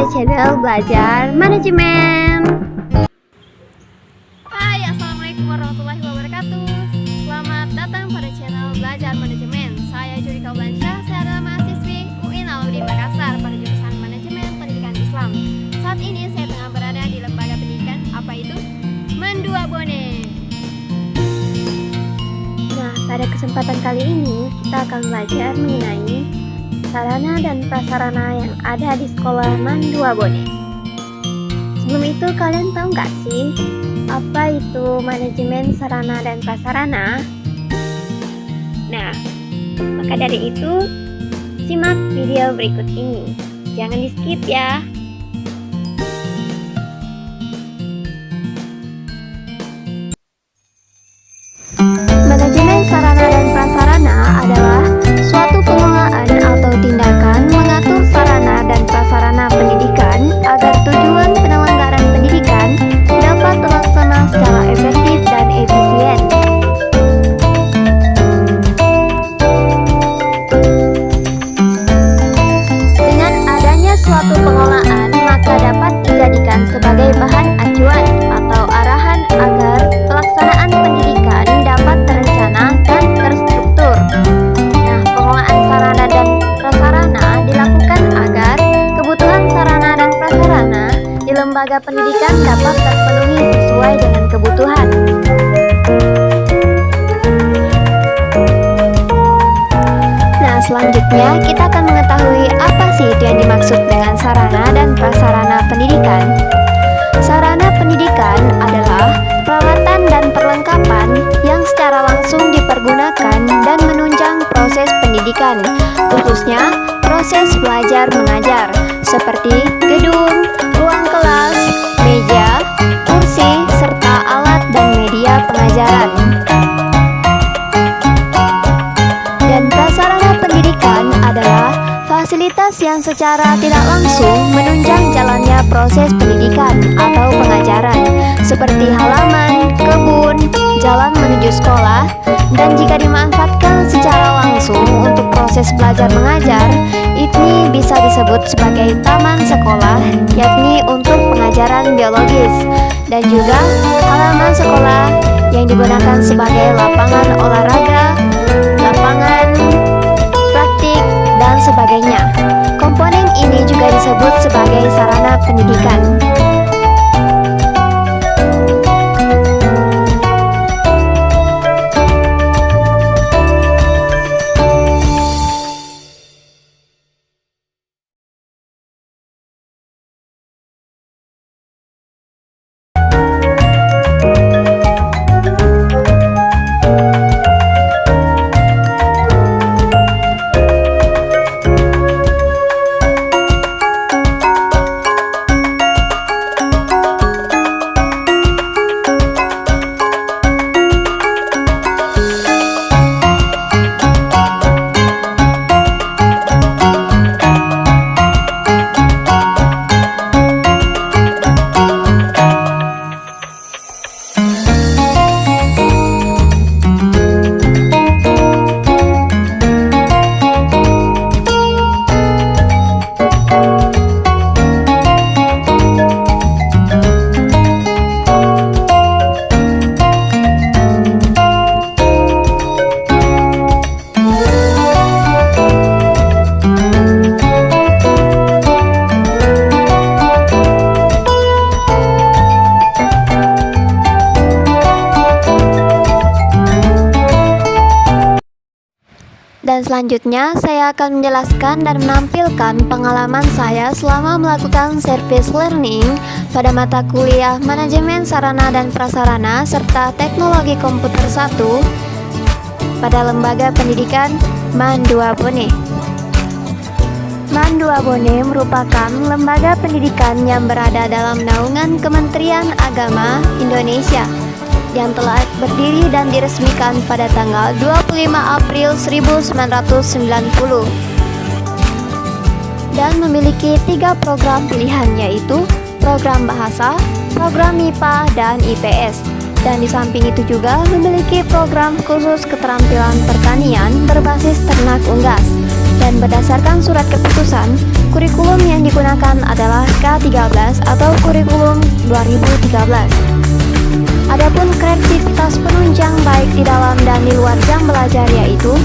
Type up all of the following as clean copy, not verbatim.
pada channel Belajar Manajemen. Hai, assalamualaikum warahmatullahi wabarakatuh. Selamat datang pada channel Belajar Manajemen. Saya Juri Kaulansyah, saya adalah mahasiswi UIN Alauddin Makassar pada jurusan Manajemen Pendidikan Islam. Saat ini saya tengah berada di lembaga pendidikan, apa itu? Mandua Bone. Nah, pada kesempatan kali ini kita akan belajar mengenai sarana dan prasarana yang ada di sekolah Mandua Bone. Sebelum itu, kalian tahu nggak sih apa itu manajemen sarana dan prasarana? Nah, maka dari itu simak video berikut ini. Jangan di skip ya. Manajemen sarana dan prasarana adalah suatu pengelolaan atau tindakan mengatur sarana dan prasarana pendidikan agar tujuan penyelenggaraan pendidikan dapat terlaksana secara efektif dan efisien. Dengan adanya suatu pengelolaan, maka dapat dijadikan sebagai bahan acuan atau arahan agar pelaksanaan pendidikan dapat terencana dan terstruktur. Nah, pengelolaan sarana dan prasarana dilakukan agar kebutuhan sarana dan prasarana di lembaga pendidikan dapat terpenuhi sesuai dengan kebutuhan. Nah, selanjutnya kita akan mengetahui apa sih itu yang dimaksud dengan sarana dan prasarana pendidikan. Sarana pendidikan adalah peralatan dan perlengkapan yang secara langsung dipergunakan dan menunjang proses pendidikan, khususnya proses belajar mengajar, seperti gedung, ruang kelas, meja, kursi, serta alat dan media pengajaran. Dan prasarana pendidikan adalah fasilitas yang secara tidak langsung menunjang jalannya proses pendidikan atau pengajaran, seperti halaman, kebun, jalan menuju sekolah, dan jika dimanfaatkan secara langsung untuk proses belajar mengajar, ini bisa disebut sebagai taman sekolah, yakni untuk pengajaran biologis, dan juga halaman sekolah yang digunakan sebagai lapangan olahraga, lapangan praktik, dan sebagainya. Komponen ini juga disebut sebagai sarana pendidikan. Dan selanjutnya saya akan menjelaskan dan menampilkan pengalaman saya selama melakukan service learning pada mata kuliah Manajemen Sarana dan Prasarana serta Teknologi Komputer 1 pada Lembaga Pendidikan Mandua Bone. Mandua Bone merupakan lembaga pendidikan yang berada dalam naungan Kementerian Agama Indonesia yang telah berdiri dan diresmikan pada tanggal 25 April 1990 dan memiliki 3 program pilihan, yaitu program bahasa, program MIPA, dan IPS. Dan di samping itu juga memiliki program khusus keterampilan pertanian berbasis ternak unggas. Dan berdasarkan surat keputusan Kurikulum yang digunakan adalah K13 atau kurikulum 2013. Adapun kreativitas penunjang baik di dalam dan di luar jam belajar yaitu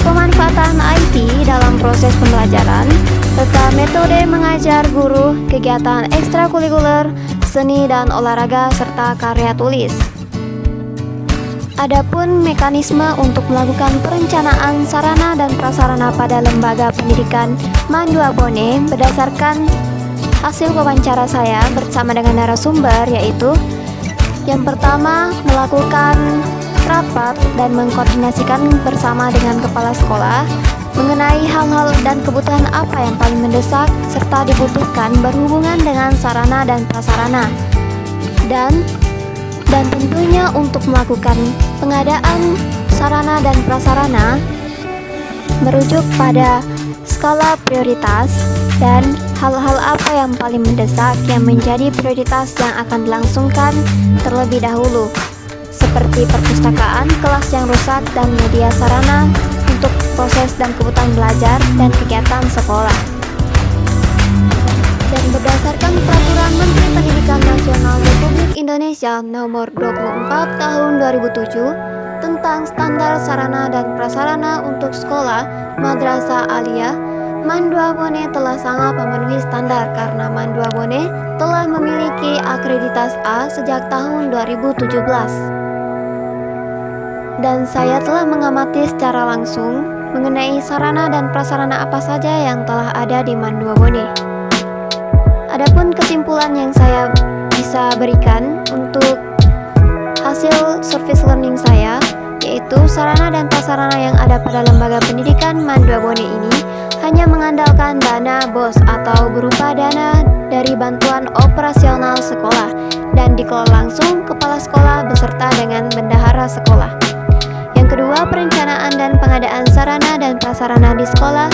pemanfaatan IT dalam proses pembelajaran, serta metode mengajar guru, kegiatan ekstrakurikuler, seni dan olahraga, serta karya tulis. Adapun mekanisme untuk melakukan perencanaan sarana dan prasarana pada lembaga pendidikan Manduabone berdasarkan hasil wawancara saya bersama dengan narasumber yaitu yang pertama, melakukan rapat dan mengkoordinasikan bersama dengan kepala sekolah mengenai hal-hal dan kebutuhan apa yang paling mendesak serta dibutuhkan berhubungan dengan sarana dan prasarana. Dan tentunya untuk melakukan pengadaan sarana dan prasarana merujuk pada skala prioritas dan hal-hal apa yang paling mendesak yang menjadi prioritas yang akan dilangsungkan terlebih dahulu, seperti perpustakaan, kelas yang rusak, dan media sarana untuk proses dan kebutuhan belajar dan kegiatan sekolah. Dan berdasarkan Peraturan Menteri Pendidikan Nasional Republik Indonesia Nomor 24 Tahun 2007 tentang standar sarana dan prasarana untuk sekolah Madrasah Aliyah, Manduabone telah sangat memenuhi standar karena Manduabone telah memiliki akreditas A sejak tahun 2017. Dan saya telah mengamati secara langsung mengenai sarana dan prasarana apa saja yang telah ada di Manduabone. Adapun kesimpulan yang saya bisa berikan untuk hasil service learning saya, yaitu sarana dan prasarana yang ada pada lembaga pendidikan Manduabone ini hanya mengandalkan dana BOS atau berupa dana dari bantuan operasional sekolah dan dikelola langsung kepala sekolah beserta dengan bendahara sekolah. Yang kedua, perencanaan dan pengadaan sarana dan prasarana di sekolah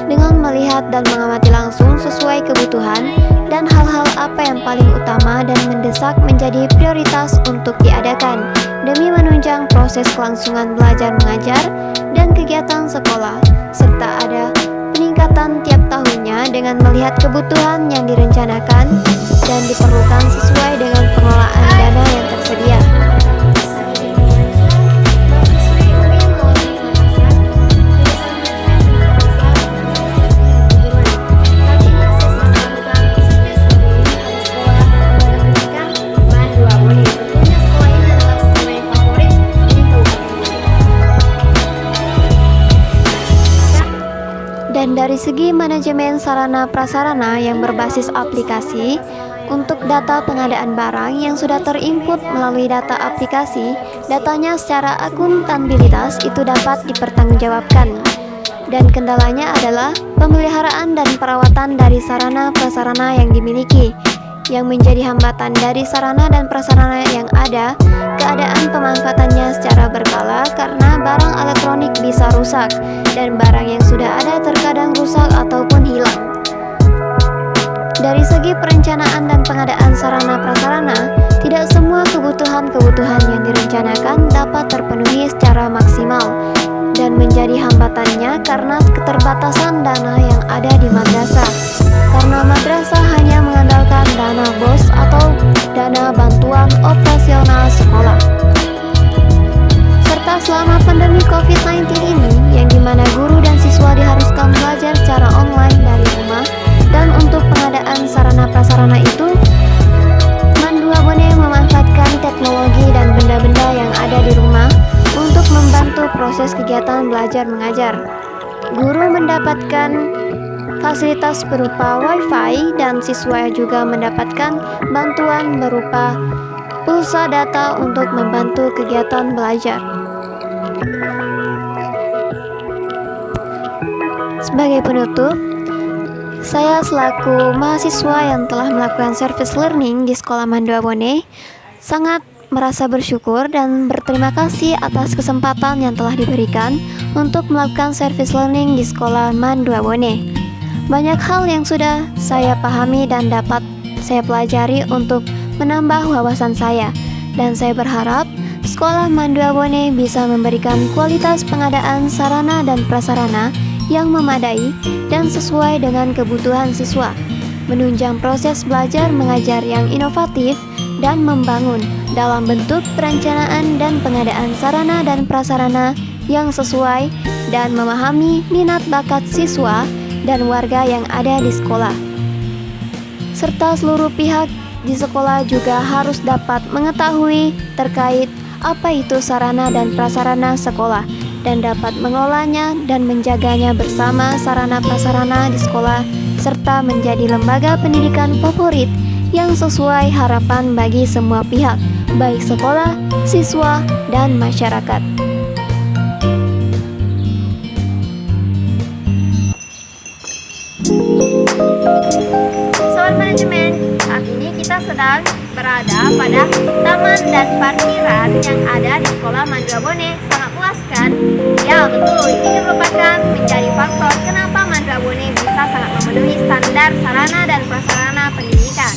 dengan melihat dan mengamati langsung sesuai kebutuhan dan hal-hal apa yang paling utama dan mendesak menjadi prioritas untuk diadakan demi menunjang proses kelangsungan belajar mengajar dan kegiatan sekolah, serta ada peningkatan tiap tahunnya dengan melihat kebutuhan yang direncanakan dan diperlukan sesuai dengan pengelolaan dana yang tersedia. Dan dari segi manajemen sarana prasarana yang berbasis aplikasi, untuk data pengadaan barang yang sudah terinput melalui data aplikasi, datanya secara akuntabilitas itu dapat dipertanggungjawabkan. Dan kendalanya adalah pemeliharaan dan perawatan dari sarana prasarana yang dimiliki, yang menjadi hambatan dari sarana dan prasarana yang ada, keadaan pemanfaatannya secara berkala karena barang elektronik bisa rusak dan barang yang sudah ada terkadang rusak ataupun hilang. Dari segi perencanaan dan pengadaan sarana prasarana, tidak semua kebutuhan-kebutuhan yang direncanakan dapat terpenuhi secara maksimal dan menjadi hambatannya karena keterbatasan dana yang ada di madrasah. Karena madrasah hanya mengandalkan dana BOS atau dana bantuan operasional sekolah. Serta selama pandemi COVID-19 ini, yang dimana guru dan siswa diharuskan belajar secara online dari rumah, dan untuk pengadaan sarana prasarana itu, Manduabone memanfaatkan teknologi dan benda-benda yang ada di rumah untuk membantu proses kegiatan belajar mengajar. Guru mendapatkan fasilitas berupa Wi-Fi dan siswa juga mendapatkan bantuan berupa pulsa data untuk membantu kegiatan belajar. Sebagai penutup, saya selaku mahasiswa yang telah melakukan service learning di Sekolah Manduabone sangat merasa bersyukur dan berterima kasih atas kesempatan yang telah diberikan untuk melakukan service learning di Sekolah Manduabone. Banyak hal yang sudah saya pahami dan dapat saya pelajari untuk menambah wawasan saya, dan saya berharap Sekolah Manduabone bisa memberikan kualitas pengadaan sarana dan prasarana yang memadai dan sesuai dengan kebutuhan siswa, menunjang proses belajar mengajar yang inovatif, dan membangun dalam bentuk perencanaan dan pengadaan sarana dan prasarana yang sesuai dan memahami minat bakat siswa dan warga yang ada di sekolah. Serta seluruh pihak di sekolah juga harus dapat mengetahui terkait apa itu sarana dan prasarana sekolah dan dapat mengelolanya dan menjaganya bersama sarana prasarana di sekolah, serta menjadi lembaga pendidikan favorit yang sesuai harapan bagi semua pihak, baik sekolah, siswa, dan masyarakat. Sobat manajemen, saat ini kita sedang berada pada taman dan parkiran yang ada di Sekolah Mandrabone. Sangat puas kan? Ya betul, ini merupakan menjadi faktor kenapa Mandrabone bisa sangat memenuhi standar sarana dan prasarana pendidikan.